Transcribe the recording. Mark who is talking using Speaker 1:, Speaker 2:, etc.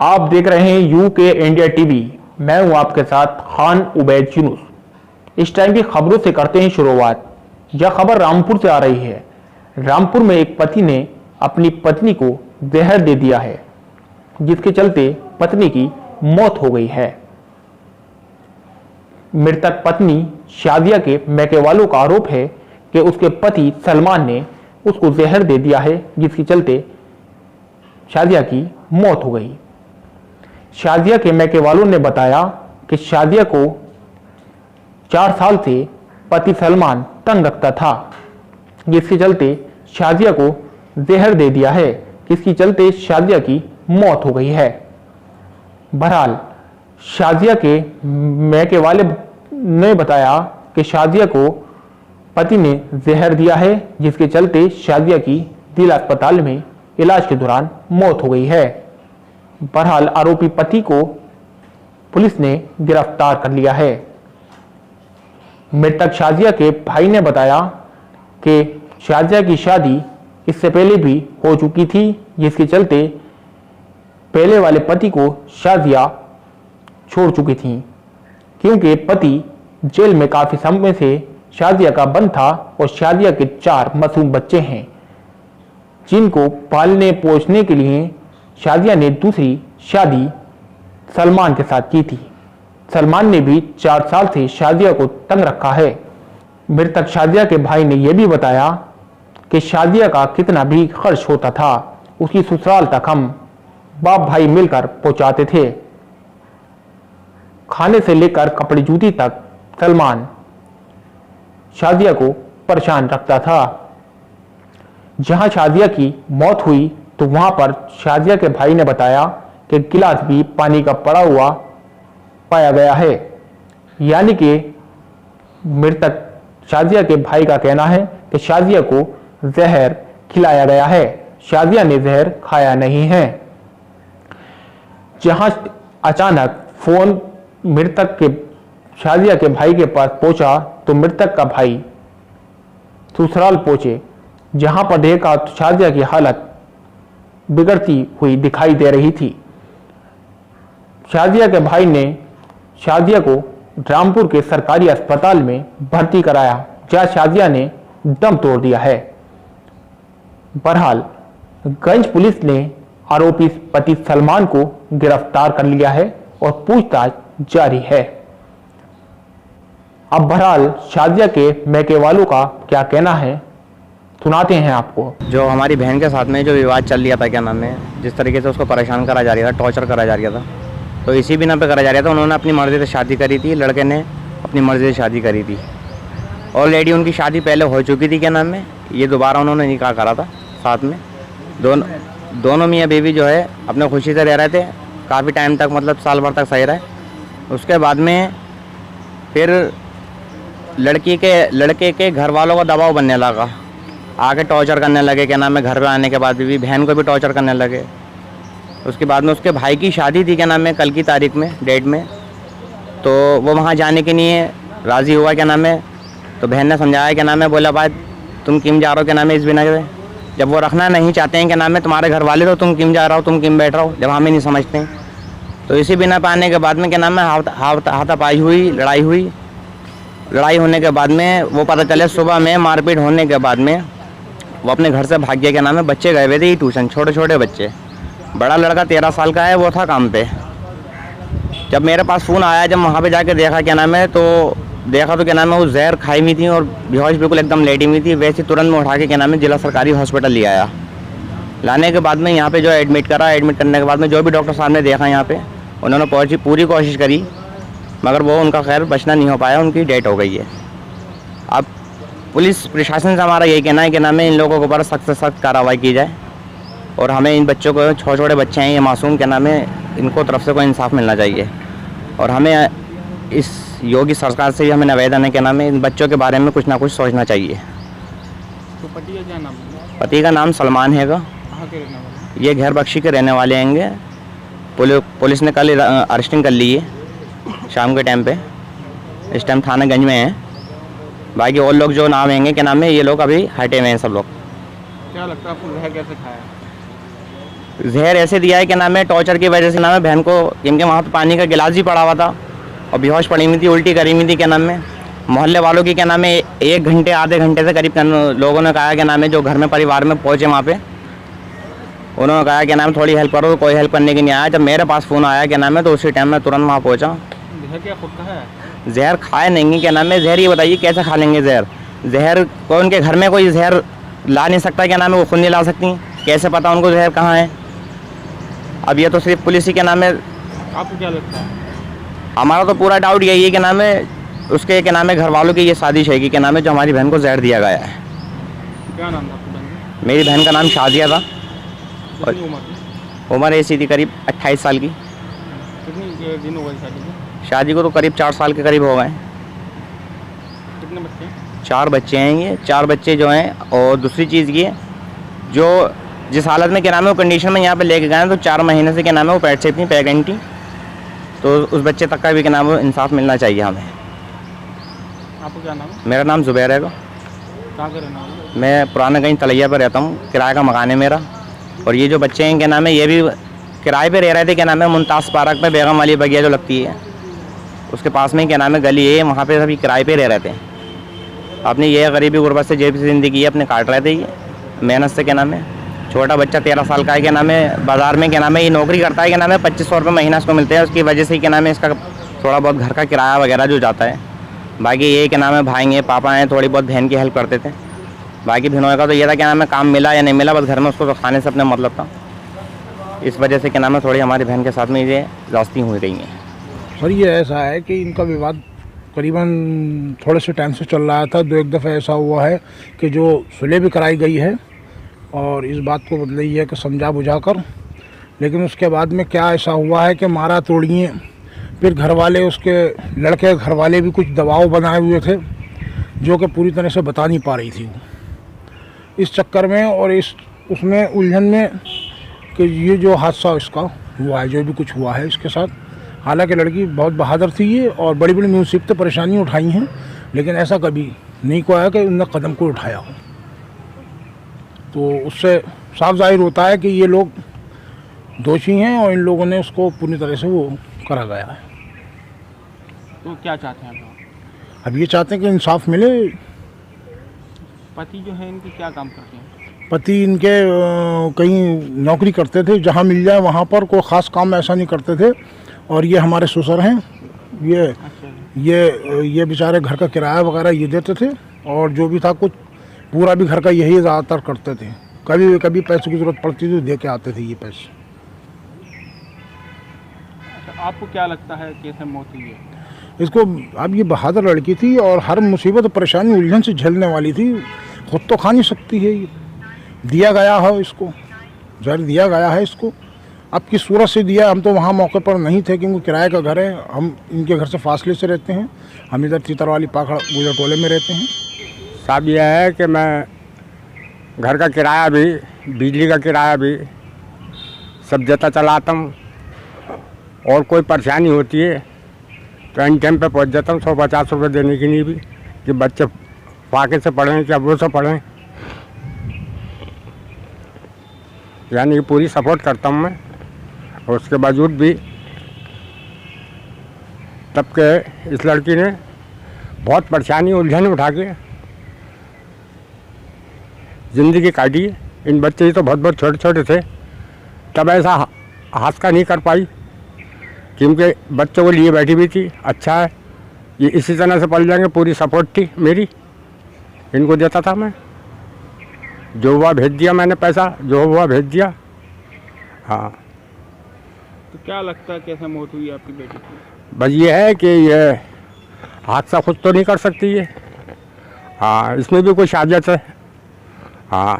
Speaker 1: आप देख रहे हैं यूके इंडिया टीवी। मैं हूं आपके साथ खान उबैद यूनुस। इस टाइम की खबरों से करते हैं शुरुआत। यह खबर रामपुर से आ रही है। रामपुर में एक पति ने अपनी पत्नी को जहर दे दिया है, जिसके चलते पत्नी की मौत हो गई है। मृतक पत्नी शादिया के मैके वालों का आरोप है कि उसके पति सलमान ने उसको जहर दे दिया है, जिसके चलते शादिया की मौत हो गई। शादिया के मैके वालों ने बताया कि शादिया को 4 साल से पति सलमान तंग रखता था, जिसके चलते शादिया को जहर दे दिया है, जिसके चलते शादिया की मौत हो गई है। बहरहाल शादिया के मैके वाले ने बताया कि शादिया को पति ने जहर दिया है, जिसके चलते शादिया की दिल अस्पताल में इलाज के दौरान मौत हो गई है। बहरहाल आरोपी पति को पुलिस ने गिरफ्तार कर लिया है। मृतक शादिया के भाई ने बताया कि शादिया की शादी इससे पहले भी हो चुकी थी, जिसके चलते पहले वाले पति को शादिया छोड़ चुकी थी, क्योंकि पति जेल में काफी समय से शादिया का बंद था और शादिया के 4 मासूम बच्चे हैं, जिनको पालने पोसने के लिए शादिया ने दूसरी शादी सलमान के साथ की थी। सलमान ने भी 4 साल से शादिया को तंग रखा है। मृतक शादिया के भाई ने यह भी बताया कि शादिया का कितना भी खर्च होता था, उसकी ससुराल तक हम बाप भाई मिलकर पहुंचाते थे। खाने से लेकर कपड़े जूती तक सलमान शादिया को परेशान रखता था। जहां शादिया की मौत हुई तो वहां पर शादिया के भाई ने बताया कि गिलास भी पानी का पड़ा हुआ पाया गया है। यानी कि मृतक शादिया के भाई का कहना है कि शादिया को जहर खिलाया गया है, शादिया ने जहर खाया नहीं है। जहां अचानक फोन मृतक के शादिया के भाई के पास पहुंचा तो मृतक का भाई ससुराल पहुंचे, जहां पर देखा तो शादिया की हालत बिगड़ती हुई दिखाई दे रही थी। शादिया के भाई ने शादिया को रामपुर के सरकारी अस्पताल में भर्ती कराया, जहां शादिया ने दम तोड़ दिया है। बहरहाल गंज पुलिस ने आरोपी पति सलमान को गिरफ्तार कर लिया है और पूछताछ जारी है। अब बहरहाल शादिया के मैके वालों का क्या कहना है, सुनाते हैं आपको।
Speaker 2: जो हमारी बहन के साथ में जो विवाद चल रहा था, क्या नाम है, जिस तरीके से उसको परेशान करा जा रहा था, टॉर्चर करा जा रहा था, तो इसी बिना पे करा जा रहा था। उन्होंने अपनी मर्जी से शादी करी थी, लड़के ने अपनी मर्जी से शादी करी थी। ऑलरेडी उनकी शादी पहले हो चुकी थी, क्या नाम है, ये दोबारा उन्होंने निकाह करा था साथ में। दोनों मियाँ बीवी जो है अपने खुशी से रह रहे थे काफ़ी टाइम तक, मतलब साल भर तक सही रहे। उसके बाद में फिर लड़के के घर वालों का दबाव बनने लगा, आके टॉर्चर करने लगे, क्या नाम है, घर पे आने के बाद भी बहन को भी टॉर्चर करने लगे। उसके बाद में उसके भाई की शादी थी, क्या नाम है, कल की तारीख में, डेट में, तो वो वहाँ जाने के लिए राज़ी हुआ, क्या नाम है। तो बहन ने समझाया, क्या नाम है, बोला भाई तुम क्यों जा रहे हो, क्या नाम है, इस बिना के, जब वो रखना नहीं चाहते हैं, क्या नाम है, तुम्हारे घर वाले, तो तुम क्यों जा रहे हो, तुम क्यों बैठ रहे हो, जब हमें नहीं समझते हैं। तो इसी बिना पे आने के बाद में, क्या नाम है, हाथापाई हुई, लड़ाई होने के बाद में वो पता चले सुबह में मारपीट होने के बाद में वो अपने घर से भाग गया, क्या नाम है। बच्चे गए हुए थे ट्यूशन, छोटे छोटे बच्चे। बड़ा लड़का 13 साल का है, वो था काम पे। जब मेरे पास फ़ोन आया, जब वहाँ पे जाके देखा, क्या नाम है, तो देखा तो क्या नाम है, वो जहर खाई हुई थी और बेहोश बिल्कुल एकदम लेटी हुई थी। वैसे तुरंत में उठा के, क्या नाम है, जिला सरकारी हॉस्पिटल ले आया। लाने के बाद में यहाँ पे जो एडमिट करा, एडमिट करने के बाद में जो भी डॉक्टर साहब ने देखा यहाँ पे, उन्होंने पूरी कोशिश करी, मगर वो उनका खैर बचना नहीं हो पाया, उनकी डेथ हो गई है। अब पुलिस प्रशासन से हमारा यही कहना है कि नाम है, इन लोगों के ऊपर सख्त से सख्त कार्रवाई की जाए और हमें इन बच्चों को, छोटे छोटे बच्चे हैं ये मासूम, क्या नाम है, इनको तरफ से कोई इंसाफ मिलना चाहिए। और हमें इस योगी सरकार से भी हमें निवेदन है, क्या नाम है, इन बच्चों के बारे में कुछ ना कुछ सोचना चाहिए।
Speaker 3: तो पति का क्या नाम है?
Speaker 2: पति का नाम सलमान है।
Speaker 3: कहाँ के रहने वाले?
Speaker 2: ये घर बख्शी के रहने वाले हैंगे। पुलिस ने कल अरेस्टिंग कर ली है शाम के टाइम पे, इस टाइम थानागंज में है। बाकी और लोग जो नाम हैंगे, क्या नाम है, ये लोग अभी हटे हुए हैं सब लोग।
Speaker 3: क्या लगता है आपको जहर कैसे खाया?
Speaker 2: जहर ऐसे दिया है कि नाम है टॉर्चर की वजह से नाम है बहन को, क्योंकि वहाँ पे पानी का गिलास भी पड़ा हुआ था और बेहोश पड़ी हुई थी, उल्टी करी हुई थी क्या नाम है। मोहल्ले वालों की क्या नाम है 1 घंटे आधे घंटे से करीब लोगों ने कहा कि नाम है जो घर में परिवार में पहुँचे वहाँ पे, उन्होंने कहा कि नाम थोड़ी हेल्प करो, कोई हेल्प करने की नहीं आया। जब मेरे पास फ़ोन आया क्या नाम है तो उसी टाइम मैं तुरंत वहाँ पहुँचा।
Speaker 3: जहर क्या खुद का है?
Speaker 2: जहर खाए नहीं क्या नाम है, जहर ये बताइए कैसे खा लेंगे जहर? जहर कोई उनके घर में कोई जहर ला नहीं सकता क्या नाम है, वो खुद नहीं ला सकती, कैसे पता उनको जहर कहाँ है? अब ये तो सिर्फ पुलिस ही के नाम है।
Speaker 3: आपको क्या लगता है?
Speaker 2: हमारा तो पूरा डाउट यही है कि नाम है उसके क्या नाम है घर वालों की ये साजिश है कि क्या नाम है जो हमारी बहन को जहर दिया गया है।
Speaker 3: क्या नाम था आपकी बहन का?
Speaker 2: मेरी बहन का नाम शादिया था।
Speaker 3: कितनी उम्र थी?
Speaker 2: उम्र ऐसी थी करीब 28 साल की।
Speaker 3: कितनी दिन हो गए शादी को?
Speaker 2: शादी को तो करीब 4 साल के करीब हो गए।
Speaker 3: कितने बच्चे हैं?
Speaker 2: 4 बच्चे हैं, ये 4 बच्चे जो हैं। और दूसरी चीज़ ये जो जिस हालत में क्या नाम है वो कंडीशन में यहाँ पे लेके गए हैं, तो 4 महीने से क्या नाम है वो पेट से इतनी प्रेगनेंट थी, तो उस बच्चे तक का भी क्या नाम है इंसाफ मिलना चाहिए हमें।
Speaker 3: आपको क्या नाम है?
Speaker 2: मेरा नाम जुबैर है।
Speaker 3: कहाँ का रहना वाला?
Speaker 2: मैं पुराने कहीं तलैया पर रहता हूँ, किराए का मकान है मेरा। और ये जो बच्चे हैं क्या नाम है ये भी किराए पे रह रहे थे क्या नाम है मुमताज़ पार्क पे, बेगम वाली बगिया जो लगती है उसके पास में क्या नाम है गली है, वहाँ पे सभी किराए पे रह रहे थे। अपनी ये गरीबी गुर्बत से जेब से ज़िंदगी है अपने काट रहे थे, ये मेहनत से क्या नाम है। छोटा बच्चा 13 साल का है क्या नाम है, बाज़ार में क्या नाम है ये नौकरी करता है क्या नाम है, 2500 रुपये महीना इसको मिलते हैं, उसकी वजह से क्या नाम है इसका थोड़ा बहुत घर का किराया वगैरह जो जाता है। बाकी ये क्या नाम है भाई हैं पापा हैं, थोड़ी बहुत बहन की हेल्प करते थे। बाकी बहनों का तो ये था क्या नाम है काम मिला या नहीं मिला, बस घर में उसको तो खाने से अपने मतलब था। इस वजह से क्या नाम है थोड़ी हमारी बहन के साथ में ये जास्ती हुई रही हैं।
Speaker 4: सर ये ऐसा है कि इनका विवाद करीबन थोड़े से टाइम से चल रहा था। 2-1 दफ़ा ऐसा हुआ है कि जो सुलह भी कराई गई है और इस बात को बदल ही है कि समझा बुझा कर, लेकिन उसके बाद में क्या ऐसा हुआ है कि मारा तोड़िए। फिर घर वाले उसके लड़के घर वाले भी कुछ दबाव बनाए हुए थे जो कि पूरी तरह से बता नहीं पा रही थी वो। इस चक्कर में और उसमें उलझन में कि ये जो हादसा इसका हुआ है, जो भी कुछ हुआ है इसके साथ, हालांकि लड़की बहुत बहादुर थी ये और बड़ी बड़ी मुसीबतें परेशानियाँ उठाई हैं, लेकिन ऐसा कभी नहीं हुआ है कि उनने कदम को उठाया हो। तो उससे साफ जाहिर होता है कि ये लोग दोषी हैं और इन लोगों ने उसको पूरी तरह से वो करा गया है।
Speaker 3: तो क्या चाहते हैं आप?
Speaker 4: अब ये चाहते हैं कि इंसाफ मिले।
Speaker 3: पति जो है इनके क्या काम करते हैं?
Speaker 4: पति इनके कहीं नौकरी करते थे, जहाँ मिल जाए वहाँ पर, कोई ख़ास काम ऐसा नहीं करते थे। और ये हमारे ससुर हैं, ये बेचारे घर का किराया वगैरह ये देते थे और जो भी था कुछ पूरा भी घर का यही ज़्यादातर करते थे। कभी कभी पैसों की ज़रूरत पड़ती थी तो दे के आते थे ये पैसे।
Speaker 3: अच्छा, आपको क्या लगता है कैसे मौत हुई है
Speaker 4: इसको? अब ये बहादुर लड़की थी और हर मुसीबत परेशानी उलझन से झेलने वाली थी, खुद तो खा नहीं सकती है। ये दिया गया है इसको, जहर दिया गया है इसको। अब किस सूरत से दिया, हम तो वहाँ मौके पर नहीं थे क्योंकि किराए का घर है, हम इनके घर से फासले से रहते हैं। हम इधर तीतर वाली पाखड़ गुजर टोले में रहते हैं।
Speaker 5: साहब यह है कि मैं घर का किराया भी, बिजली का किराया भी सब देता चलाता हूँ, और कोई परेशानी होती है तो इन टाइम पे पहुँच जाता हूँ 150 रुपये देने के लिए भी, कि बच्चे फाके से पढ़ें क्या वो से पढ़ें, यानी कि पूरी सपोर्ट करता हूँ मैं। और उसके बावजूद भी तब के इस लड़की ने बहुत परेशानी उलझन उठा के ज़िंदगी काटी। इन बच्चे ही तो बहुत बहुत छोटे छोटे थे, तब ऐसा हादसा नहीं कर पाई क्योंकि बच्चों को लिए बैठी हुई थी। अच्छा है ये इसी तरह से पल जाएंगे, पूरी सपोर्ट थी मेरी, इनको देता था मैं, जो हुआ भेज दिया मैंने, पैसा जो हुआ भेज दिया। हाँ,
Speaker 3: तो क्या लगता है कैसे मौत हुई आपकी बेटी की?
Speaker 5: बस ये है कि ये हादसा खुद तो नहीं कर सकती है। हाँ, इसमें भी कोई साजिश है। हाँ।